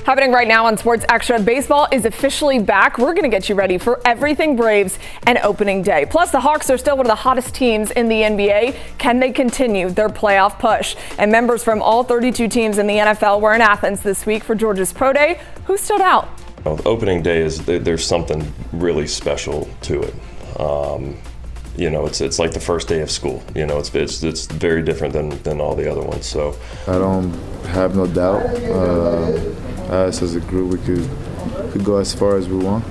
Happening right now on Sports Extra, baseball is officially back. We're going to get you ready for everything Braves and opening day. Plus, the Hawks are still one of the hottest teams in the NBA. Can they continue their playoff push? And members from all 32 teams in the NFL were in Athens this week for Georgia's Pro Day. Who stood out? Well, opening day there's something really special to it. It's like the first day of school. It's very different than all the other ones. So I don't have no doubt. Us as a group, we could go as far as we want.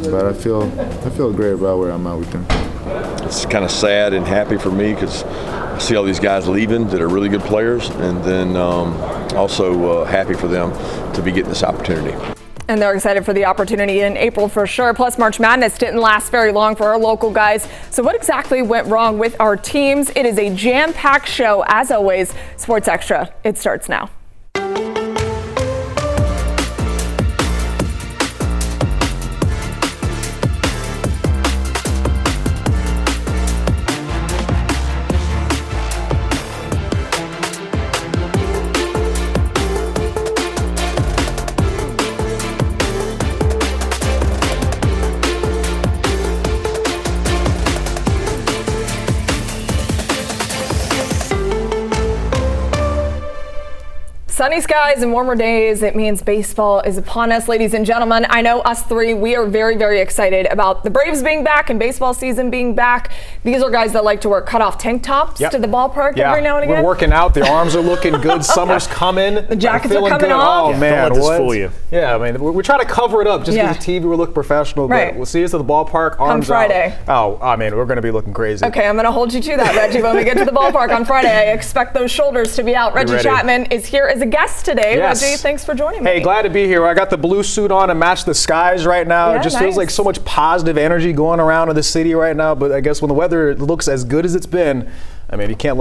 But I feel great about where I'm at with them. It's kind of sad and happy for me because I see all these guys leaving that are really good players, and then also happy for them to be getting this opportunity. And they're excited for the opportunity in April for sure. Plus, March Madness didn't last very long for our local guys. So what exactly went wrong with our teams? It is a jam-packed show. As always, Sports Extra, it starts now. Sunny skies and warmer days, it means baseball is upon us. Ladies and gentlemen, I know us three, we are very, very excited about the Braves being back and baseball season being back. These are guys that like to wear cut-off tank tops to the ballpark every now and again. We're working out. The arms are looking good. Summer's coming. The jackets are coming off. Oh, man. Don't let this fool you. Yeah, I mean, we're trying to cover it up just because TV will look professional. Right. But we'll see us at the ballpark, arms Come Friday. out. Oh, I mean, we're going to be looking crazy. Okay, I'm going to hold you to that, Reggie. When we get to the ballpark on Friday, I expect those shoulders to be out. Reggie Chatman is here as a guest today. Yes. Reggie, thanks for joining me. Hey, glad to be here. I got the blue suit on to match the skies right now. Yeah, it just feels like so much positive energy going around in the city right now. But I guess when the weather looks as good as it's been, I mean, you can't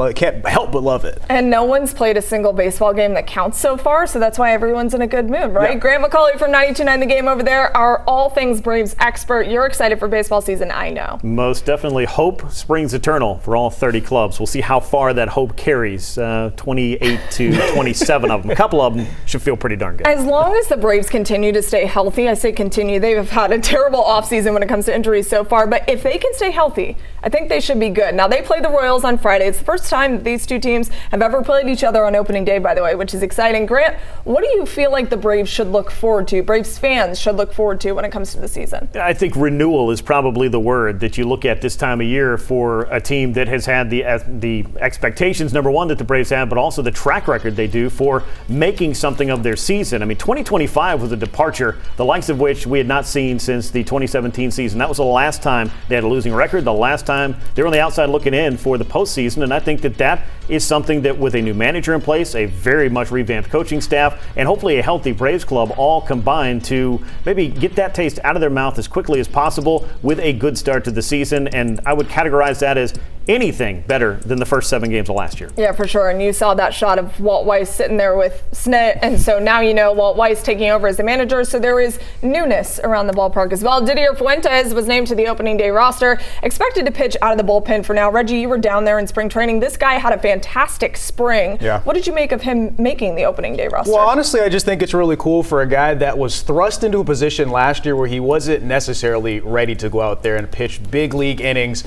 help but love it. And no one's played a single baseball game that counts so far, so that's why everyone's in a good mood, right? Yeah. Grant McAuley from 92.9 The Game over there, our all things Braves expert. You're excited for baseball season, I know. Most definitely. Hope springs eternal for all 30 clubs. We'll see how far that hope carries. 28 to 27 of them. A couple of them should feel pretty darn good. As long as the Braves continue to stay healthy, I say continue. They've had a terrible offseason when it comes to injuries so far, but if they can stay healthy, I think they should be good. Now, they play the Royals on Friday. It's the first time these two teams have ever played each other on opening day, by the way, which is exciting. Grant, what do you feel like the Braves should look forward to, Braves fans should look forward to when it comes to the season? I think renewal is probably the word that you look at this time of year for a team that has had the expectations, number one, that the Braves have, but also the track record they do for making something of their season. I mean, 2025 was a departure, the likes of which we had not seen since the 2017 season. That was the last time they had a losing record, the last time they were on the outside looking in for the postseason, and I think that is something that with a new manager in place, a very much revamped coaching staff, and hopefully a healthy Braves club all combined to maybe get that taste out of their mouth as quickly as possible with a good start to the season. And I would categorize that as anything better than the first 7 games of last year. Yeah, for sure. And you saw that shot of Walt Weiss sitting there with Snit, and so now you know Walt Weiss taking over as the manager, so there is newness around the ballpark as well. Didier Fuentes was named to the opening day roster, expected to pitch out of the bullpen for now. Reggie, you were down there in spring training. This guy had a fantastic spring. Yeah. What did you make of him making the opening day roster? Well, honestly, I just think it's really cool for a guy that was thrust into a position last year where he wasn't necessarily ready to go out there and pitch big league innings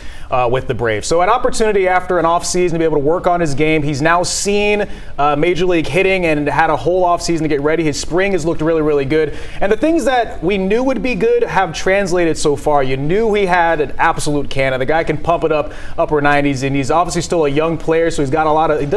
with the Braves. So an opportunity after an offseason to be able to work on his game. He's now seen Major League hitting and had a whole offseason to get ready. His spring has looked really, really good. And the things that we knew would be good have translated so far. You knew he had an absolute cannon. The guy can pump it up upper 90s, and he's obviously still a young player, so he doesn't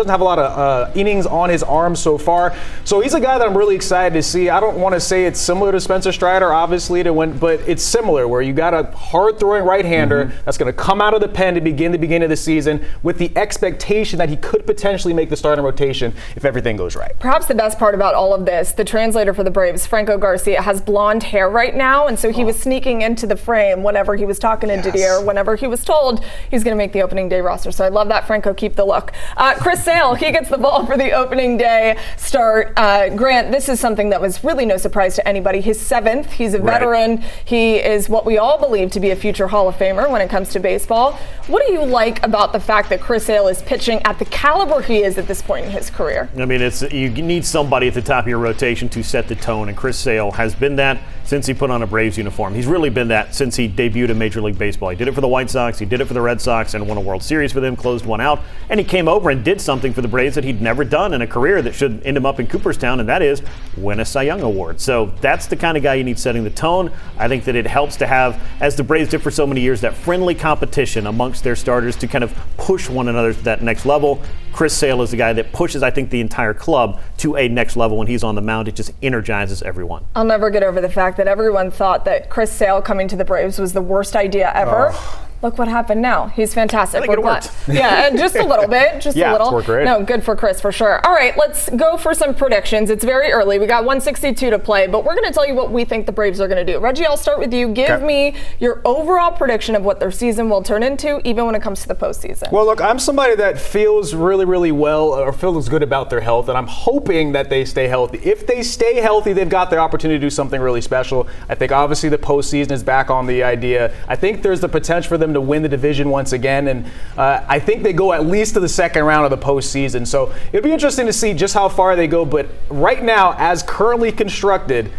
have a lot of innings on his arm so far. So he's a guy that I'm really excited to see. I don't want to say it's similar to Spencer Strider, obviously, but it's similar where you got a hard-throwing right-hander that's going to come out of the pen to begin the beginning of the season with the expectation that he could potentially make the starting rotation if everything goes right. Perhaps the best part about all of this, the translator for the Braves, Franco Garcia, has blonde hair right now, and so he was sneaking into the frame whenever he was talking to Didier, whenever he was told he's going to make the opening day roster. So I love that, Franco. Keep the look. Chris Sale, he gets the ball for the opening day start. Grant, this is something that was really no surprise to anybody. He's 7th. He's a veteran. He is what we all believe to be a future Hall of Famer when it comes to baseball. What do you like about the fact that Chris Sale is pitching at the caliber he is at this point in his career? I mean, you need somebody at the top of your rotation to set the tone, and Chris Sale has been that since he put on a Braves uniform. He's really been that since he debuted in Major League Baseball. He did it for the White Sox, he did it for the Red Sox, and won a World Series for them, closed one out, and he came over and did something for the Braves that he'd never done in a career that should end him up in Cooperstown, and that is win a Cy Young Award. So that's the kind of guy you need setting the tone. I think that it helps to have, as the Braves did for so many years, that friendly competition amongst their starters to kind of push one another to that next level. Chris Sale is the guy that pushes, I think, the entire club to a next level when he's on the mound. It just energizes everyone. I'll never get over the fact that everyone thought that Chris Sale coming to the Braves was the worst idea ever. Look what happened now. He's fantastic. I think it worked. Yeah, and just a little bit. Just a little. It's worked great. No, good for Chris for sure. All right, let's go for some predictions. It's very early. We got 162 to play, but we're going to tell you what we think the Braves are going to do. Reggie, I'll start with you. Give me your overall prediction of what their season will turn into, even when it comes to the postseason. Well, look, I'm somebody that feels really, really well or feels good about their health, and I'm hoping that they stay healthy. If they stay healthy, they've got the opportunity to do something really special. I think obviously the postseason is back on the idea. I think there's the potential for them to win the division once again, and I think they go at least to the second round of the postseason. So it'll be interesting to see just how far they go. But right now, as currently constructed,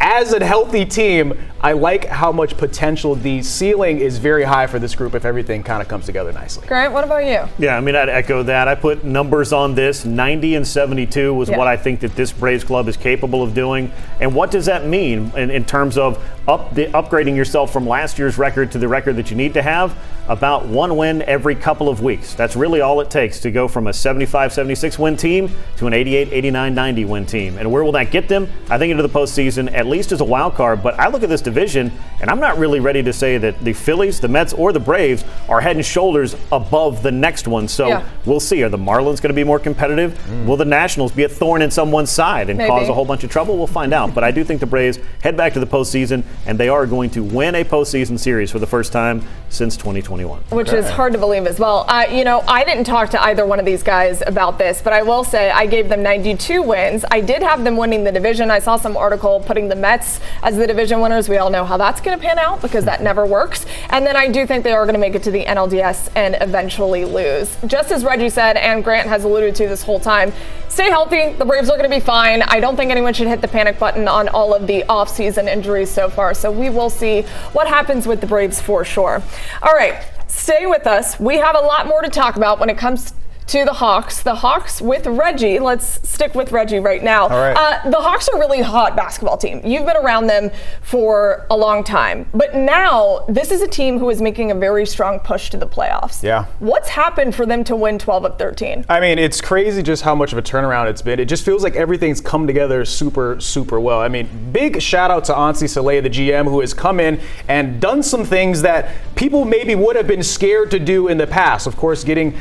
as a healthy team, I like how much potential. The ceiling is very high for this group if everything kind of comes together nicely. Grant, what about you? Yeah, I mean, I'd echo that. I put numbers on this. 90 and 72 was what I think that this Braves club is capable of doing. And what does that mean in terms of upgrading yourself from last year's record to the record that you need to have? About one win every couple of weeks. That's really all it takes to go from a 75-76 win team to an 88-89-90 win team. And where will that get them? I think into the postseason, at least as a wild card. But I look at this division, and I'm not really ready to say that the Phillies, the Mets, or the Braves are head and shoulders above the next one. So we'll see. Are the Marlins going to be more competitive? Will the Nationals be a thorn in someone's side and cause a whole bunch of trouble? We'll find out. But I do think the Braves head back to the postseason, and they are going to win a postseason series for the first time since 2021. Which is hard to believe as well. I didn't talk to either one of these guys about this, but I will say I gave them 92 wins. I did have them winning the division. I saw some article putting the Mets as the division winners. We all know how that's going to pan out because that never works. And then I do think they are going to make it to the NLDS and eventually lose. Just as Reggie said, and Grant has alluded to this whole time, stay healthy. The Braves are going to be fine. I don't think anyone should hit the panic button on all of the offseason injuries so far. So we will see what happens with the Braves for sure. All right. Stay with us. We have a lot more to talk about when it comes to the Hawks. The Hawks with Reggie. Let's stick with Reggie right now. All right. The Hawks are a really hot basketball team. You've been around them for a long time. But now this is a team who is making a very strong push to the playoffs. Yeah. What's happened for them to win 12 of 13? I mean, it's crazy just how much of a turnaround it's been. It just feels like everything's come together super, super well. I mean, big shout out to Ansi Saleh, the GM, who has come in and done some things that people maybe would have been scared to do in the past. Of course, trading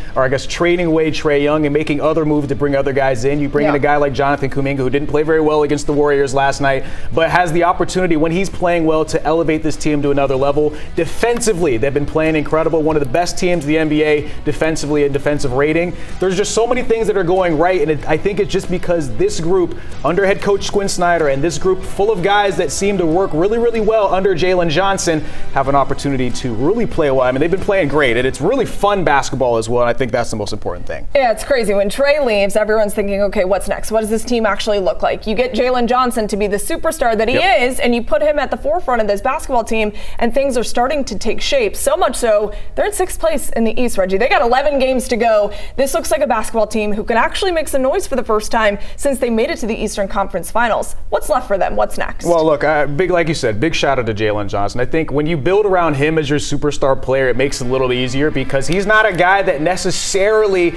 away Trae Young and making other moves to bring other guys in. You bring in a guy like Jonathan Kuminga, who didn't play very well against the Warriors last night, but has the opportunity when he's playing well to elevate this team to another level. Defensively, they've been playing incredible. One of the best teams in the NBA defensively and defensive rating. There's just so many things that are going right, and I think it's just because this group under head coach Quinn Snyder and this group full of guys that seem to work really, really well under Jalen Johnson have an opportunity to really play well. I mean, they've been playing great, and it's really fun basketball as well, and I think that's the most important thing. Yeah, it's crazy. When Trae leaves, everyone's thinking, okay, what's next? What does this team actually look like? You get Jalen Johnson to be the superstar that he is, and you put him at the forefront of this basketball team, and things are starting to take shape. So much so, they're in 6th place in the East, Reggie. They got 11 games to go. This looks like a basketball team who can actually make some noise for the first time since they made it to the Eastern Conference Finals. What's left for them? What's next? Well, look, like you said, big shout out to Jalen Johnson. I think when you build around him as your superstar player, it makes it a little easier because he's not a guy that necessarily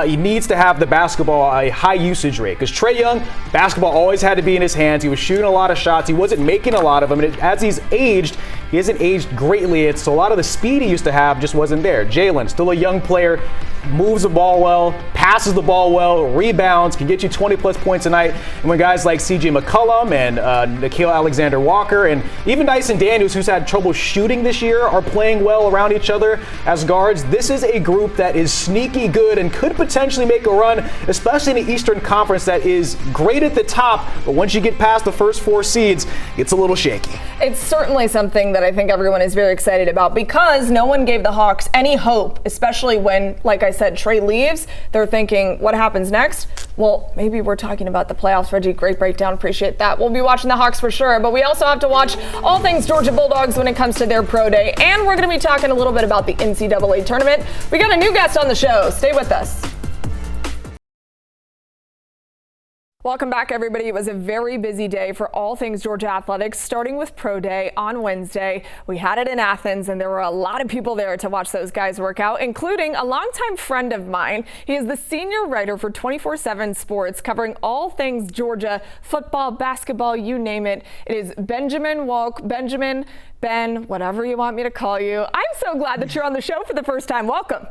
he needs to have the basketball a high usage rate. Because Trae Young, basketball always had to be in his hands. He was shooting a lot of shots. He wasn't making a lot of them. And as he's aged, he hasn't aged greatly. So a lot of the speed he used to have just wasn't there. Jalen, still a young player, moves the ball well, passes the ball well, rebounds, can get you 20-plus points a night. And when guys like C.J. McCollum and Nikhil Alexander-Walker and even Dyson Daniels, who's had trouble shooting this year, are playing well around each other as guards, this is a group that is sneaky good and could potentially make a run, especially in the Eastern Conference that is great at the top, but once you get past the first 4 seeds, it's a little shaky. It's certainly something that I think everyone is very excited about because no one gave the Hawks any hope, especially when, like I said, Trey leaves. They're thinking, what happens next? Well, maybe we're talking about the playoffs. Reggie, great breakdown. Appreciate that. We'll be watching the Hawks for sure, but we also have to watch all things Georgia Bulldogs when it comes to their pro day, and we're going to be talking a little bit about the NCAA tournament. We got a new guest on the show. Stay with us. Welcome back, everybody. It was a very busy day for all things Georgia athletics, starting with Pro Day on Wednesday. We had it in Athens, and there were a lot of people there to watch those guys work out, including a longtime friend of mine. He is the senior writer for 24/7 Sports, covering all things Georgia, football, basketball, you name it. It is Benjamin Walk. Benjamin, Ben, whatever you want me to call you. I'm so glad that you're on the show for the first time. Welcome.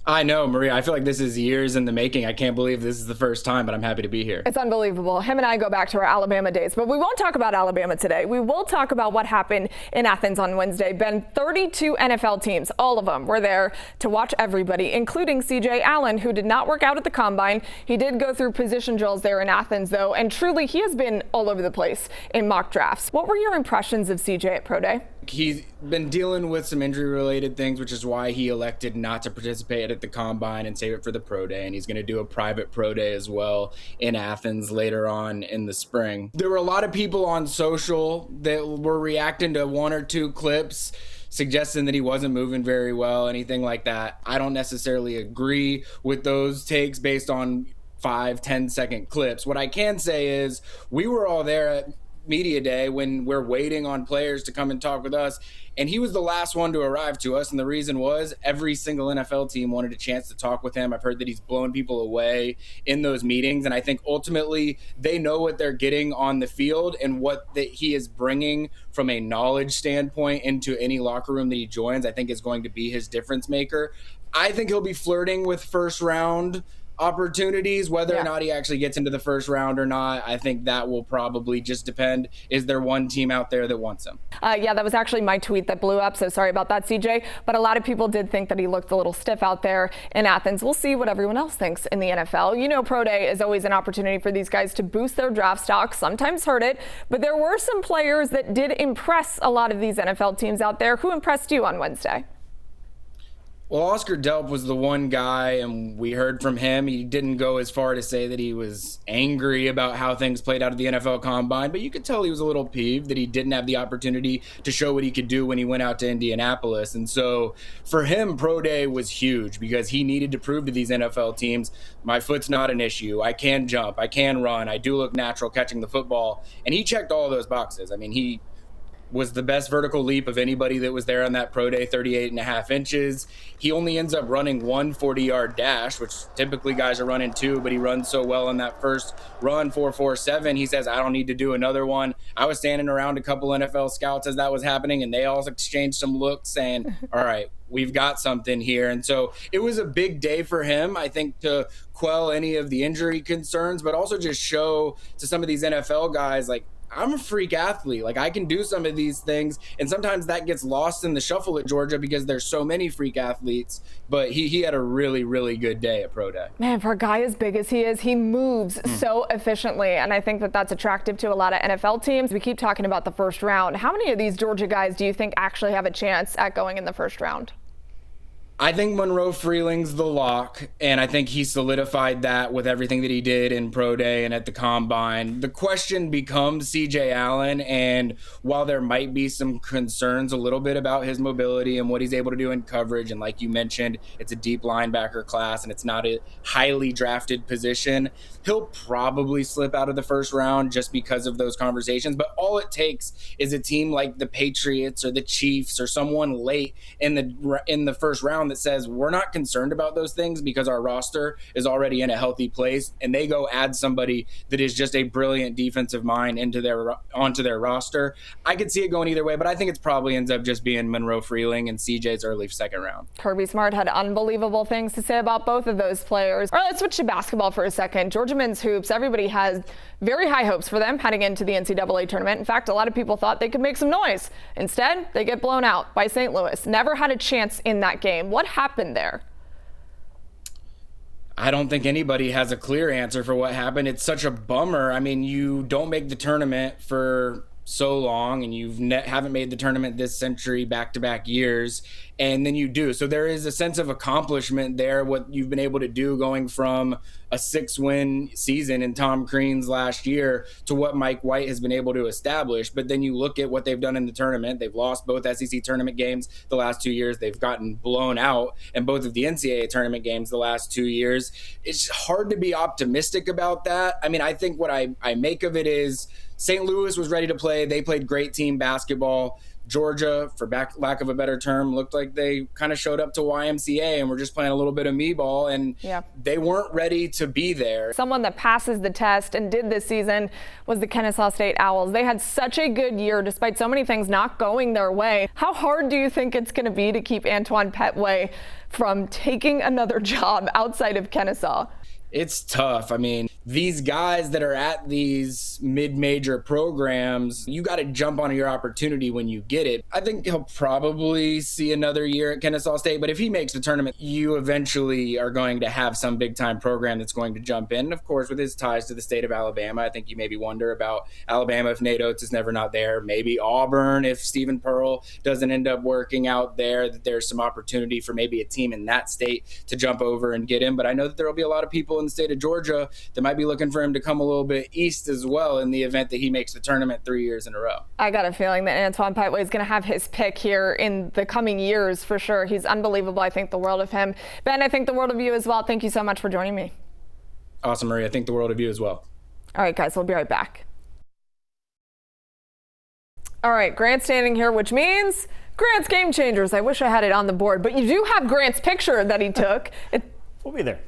I know, Maria. I feel like this is years in the making. I can't believe this is the first time, but I'm happy to be here. It's unbelievable. Him and I go back to our Alabama days, but we won't talk about Alabama today. We will talk about what happened in Athens on Wednesday. Ben, 32 NFL teams, all of them were there to watch everybody, including C.J. Allen, who did not work out at the Combine. He did go through position drills there in Athens, though, and truly he has been all over the place in mock drafts. What were your impressions of C.J. at Pro Day? He's been dealing with some injury-related things, which is why he elected not to participate at the Combine and save it for the Pro Day. And he's going to do a private Pro Day as well in Athens later on in the spring. There were a lot of people on social that were reacting to 1 or 2 clips suggesting that he wasn't moving very well, anything like that. I don't necessarily agree with those takes based on 5-10-second clips. What I can say is we were all there at media day when we're waiting on players to come and talk with us, and he was the last one to arrive to us, and the reason was every single NFL team wanted a chance to talk with him. I've heard that he's blown people away in those meetings, and I think ultimately they know what they're getting on the field and what that he is bringing from a knowledge standpoint into any locker room that he joins. I think is going to be his difference maker. I think he'll be flirting with first round opportunities, whether or not he actually gets into the first round or not. I think that will probably just depend. Is there one team out there that wants him? Yeah, that was actually my tweet that blew up, so sorry about that, CJ. But a lot of people did think that he looked a little stiff out there in Athens. We'll see what everyone else thinks in the NFL. You know, Pro Day is always an opportunity for these guys to boost their draft stock, sometimes hurt it, but there were some players that did impress a lot of these NFL teams out there. Who impressed you on Wednesday? Well, Oscar Delp was the one guy, and we heard from him. He didn't go as far to say that he was angry about how things played out at the NFL Combine, but you could tell he was a little peeved that he didn't have the opportunity to show what he could do when he went out to Indianapolis. And so for him, Pro Day was huge because he needed to prove to these NFL teams, my foot's not an issue. I can jump. I can run. I do look natural catching the football. And he checked all those boxes. I mean, he was the best vertical leap of anybody that was there on that Pro Day, 38.5 inches. He only ends up running 1 40-yard dash, which typically guys are running 2, but he runs so well on that first run, 4.47. He says, I don't need to do another one. I was standing around a couple NFL scouts as that was happening, and they all exchanged some looks saying, all right, we've got something here. And so it was a big day for him, I think, to quell any of the injury concerns, but also just show to some of these NFL guys, like, I'm a freak athlete. Like, I can do some of these things, and sometimes that gets lost in the shuffle at Georgia because there's so many freak athletes. But he had a really, really good day at Pro Day. Man, for a guy as big as he is, he moves so efficiently, and I think that that's attractive to a lot of NFL teams. We keep talking about the first round. How many of these Georgia guys do you think actually have a chance at going in the first round? I think Monroe Freeling's the lock, and I think he solidified that with everything that he did in Pro Day and at the Combine. The question becomes C.J. Allen, and while there might be some concerns a little bit about his mobility and what he's able to do in coverage, and like you mentioned, it's a deep linebacker class and it's not a highly drafted position, he'll probably slip out of the first round just because of those conversations. But all it takes is a team like the Patriots or the Chiefs or someone late in the first round town that says we're not concerned about those things because our roster is already in a healthy place, and they go add somebody that is just a brilliant defensive mind onto their roster, I could see it going either way, but I think it's probably ends up just being Monroe Freeling and CJ's early second round. Kirby Smart had unbelievable things to say about both of those players. All right, let's switch to basketball for a second. Georgia men's hoops, everybody has very high hopes for them heading into the NCAA tournament. In fact, a lot of people thought they could make some noise. Instead, they get blown out by St. Louis. Never had a chance in that game. What happened there? I don't think anybody has a clear answer for what happened. It's such a bummer. I mean, you don't make the tournament for so long, and you haven't made the tournament this century back-to-back years, and then you do. So there is a sense of accomplishment there, what you've been able to do going from a 6-win season in Tom Crean's last year to what Mike White has been able to establish. But then you look at what they've done in the tournament. They've lost both SEC tournament games the last 2 years. They've gotten blown out in both of the NCAA tournament games the last 2 years. It's hard to be optimistic about that. I mean, I think what I make of it is St. Louis was ready to play. They played great team basketball. Georgia, for lack of a better term, looked like they kind of showed up to YMCA and were just playing a little bit of me-ball, and they weren't ready to be there. Someone that passes the test and did this season was the Kennesaw State Owls. They had such a good year despite so many things not going their way. How hard do you think it's going to be to keep Antoine Petway from taking another job outside of Kennesaw? It's tough. I mean, these guys that are at these mid-major programs, you got to jump on your opportunity when you get it. I think he'll probably see another year at Kennesaw State, but if he makes the tournament, you eventually are going to have some big-time program that's going to jump in. And of course, with his ties to the state of Alabama, I think you maybe wonder about Alabama if Nate Oates is never not there. Maybe Auburn if Stephen Pearl doesn't end up working out there, that there's some opportunity for maybe a team in that state to jump over and get him. But I know that there will be a lot of people in the state of Georgia that might be looking for him to come a little bit east as well in the event that he makes the tournament 3 years in a row. I got a feeling that Antoine Petway is going to have his pick here in the coming years for sure. He's unbelievable. I think the world of him. Ben, I think the world of you as well. Thank you so much for joining me. Awesome, Maria. I think the world of you as well. All right, guys, we'll be right back. All right, Grant standing here, which means Grant's Game Changers. I wish I had it on the board, but you do have Grant's picture that he took. We'll be there.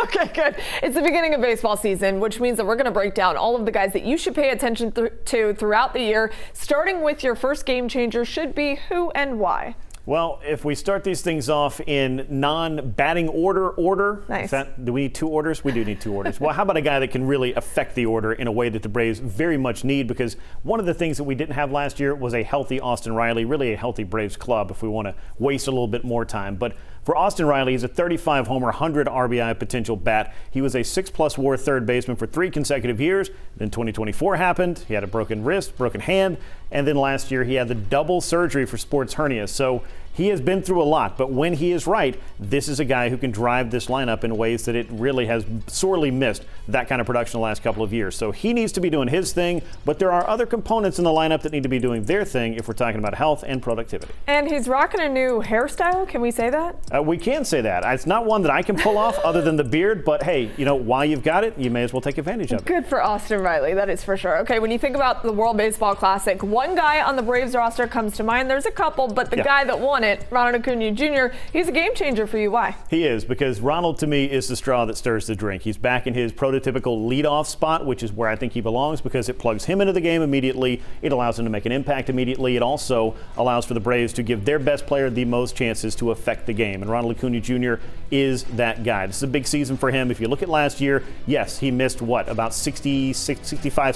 Okay, good. It's the beginning of baseball season, which means that we're going to break down all of the guys that you should pay attention to throughout the year, starting with your first game changer should be who and why. Well, if we start these things off in non-batting order. Nice. Do we need two orders? We do need two orders. Well, how about a guy that can really affect the order in a way that the Braves very much need? Because one of the things that we didn't have last year was a healthy Austin Riley, really a healthy Braves club if we want to waste a little bit more time. But for Austin Riley, he's a 35-homer, 100 RBI potential bat. He was a 6+ WAR third baseman for 3 consecutive years. Then 2024 happened. He had a broken wrist, broken hand, and then last year he had the double surgery for sports hernia. So he has been through a lot, but when he is right, this is a guy who can drive this lineup in ways that it really has sorely missed that kind of production the last couple of years. So he needs to be doing his thing, but there are other components in the lineup that need to be doing their thing if we're talking about health and productivity. And he's rocking a new hairstyle. Can we say that? We can say that. It's not one that I can pull off other than the beard, but hey, you know, while you've got it, you may as well take advantage of it. Good for Austin Riley, that is for sure. Okay, when you think about the World Baseball Classic, one guy on the Braves roster comes to mind. There's a couple, but the guy that won it, Ronald Acuna Jr., he's a game changer for you. Why? He is, because Ronald, to me, is the straw that stirs the drink. He's back in his prototypical leadoff spot, which is where I think he belongs, because it plugs him into the game immediately. It allows him to make an impact immediately. It also allows for the Braves to give their best player the most chances to affect the game. And Ronald Acuna Jr. is that guy. This is a big season for him. If you look at last year, yes, he missed, about 65,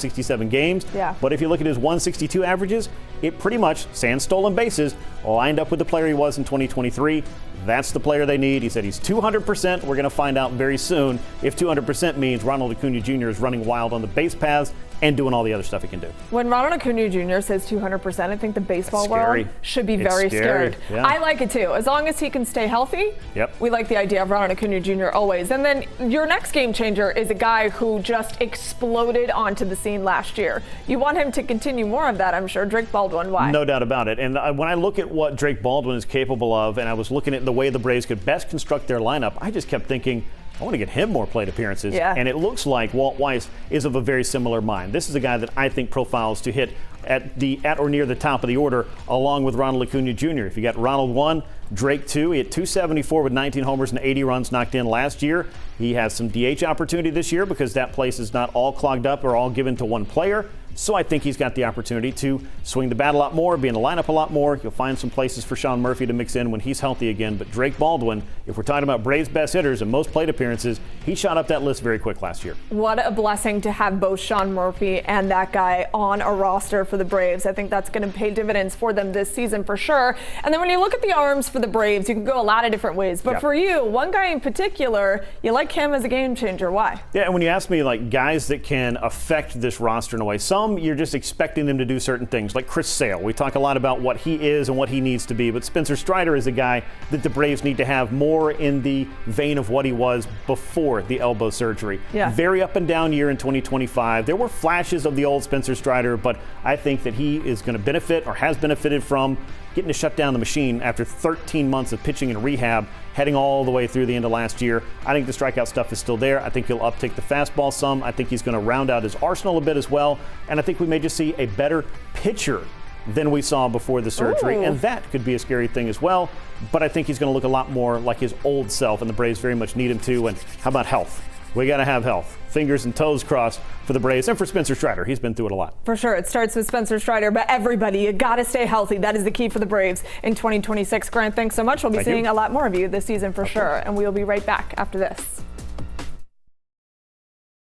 67 games. Yeah. But if you look at his 162 averages, it pretty much, sans stolen bases, lined up with the player he was in 2023. That's the player they need. He said he's 200%. We're going to find out very soon if 200% means Ronald Acuna Jr. is running wild on the base paths and doing all the other stuff he can do. When Ronald Acuna Jr. says 200%, I think the baseball world should be very scared. Yeah. I like it too. As long as he can stay healthy, we like the idea of Ronald Acuna Jr. always. And then your next game changer is a guy who just exploded onto the scene last year. You want him to continue more of that, I'm sure. Drake Baldwin, why? No doubt about it. And when I look at what Drake Baldwin is capable of, and I was looking at the way the Braves could best construct their lineup, I just kept thinking, I want to get him more plate appearances. Yeah. And it looks like Walt Weiss is of a very similar mind. This is a guy that I think profiles to hit at or near the top of the order, along with Ronald Acuna Jr. If you got Ronald 1, Drake 2, he had 274 with 19 homers and 80 runs knocked in last year. He has some DH opportunity this year because that place is not all clogged up or all given to one player. So I think he's got the opportunity to swing the bat a lot more, be in the lineup a lot more. You'll find some places for Sean Murphy to mix in when he's healthy again. But Drake Baldwin, if we're talking about Braves' best hitters and most plate appearances, he shot up that list very quick last year. What a blessing to have both Sean Murphy and that guy on a roster for the Braves. I think that's going to pay dividends for them this season for sure. And then when you look at the arms for the Braves, you can go a lot of different ways. But for you, one guy in particular, you like him as a game changer. Why? Yeah, and when you ask me, like, guys that can affect this roster in a way, some you're just expecting them to do certain things, like Chris Sale. We talk a lot about what he is and what he needs to be, but Spencer Strider is a guy that the Braves need to have more in the vein of what he was before the elbow surgery. Yeah. Very up and down year in 2025. There were flashes of the old Spencer Strider, but I think that he is going to benefit or has benefited from getting to shut down the machine after 13 months of pitching and rehab, heading all the way through the end of last year. I think the strikeout stuff is still there. I think he'll uptick the fastball some. I think he's going to round out his arsenal a bit as well. And I think we may just see a better pitcher than we saw before the surgery. Ooh. And that could be a scary thing as well. But I think he's going to look a lot more like his old self, and the Braves very much need him to. And how about health? We got to have health. Fingers and toes crossed for the Braves and for Spencer Strider. He's been through it a lot. For sure. It starts with Spencer Strider, but everybody, you got to stay healthy. That is the key for the Braves in 2026. Grant, thanks so much. We'll be seeing a lot more of you this season for sure. And we'll be right back after this.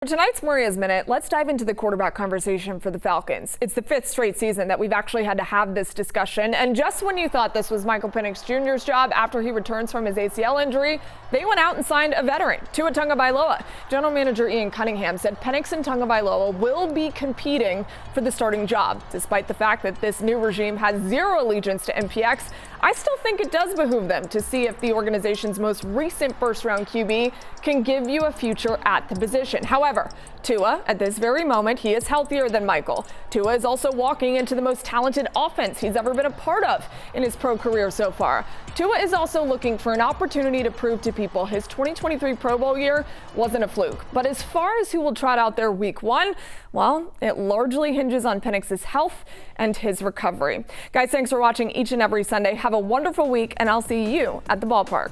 For tonight's Maria's Minute, let's dive into the quarterback conversation for the Falcons. It's the 5th straight season that we've actually had to have this discussion. And just when you thought this was Michael Penix Jr.'s job after he returns from his ACL injury, they went out and signed a veteran, Tua Tagovailoa. General Manager Ian Cunningham said Penix and Tagovailoa will be competing for the starting job. Despite the fact that this new regime has zero allegiance to MPX, I still think it does behoove them to see if the organization's most recent first-round QB can give you a future at the position. However, Tua, at this very moment, he is healthier than Michael. Tua is also walking into the most talented offense he's ever been a part of in his pro career so far. Tua is also looking for an opportunity to prove to people his 2023 Pro Bowl year wasn't a fluke. But as far as who will trot out there week 1, well, it largely hinges on Penix's health and his recovery. Guys, thanks for watching each and every Sunday. Have a wonderful week, and I'll see you at the ballpark.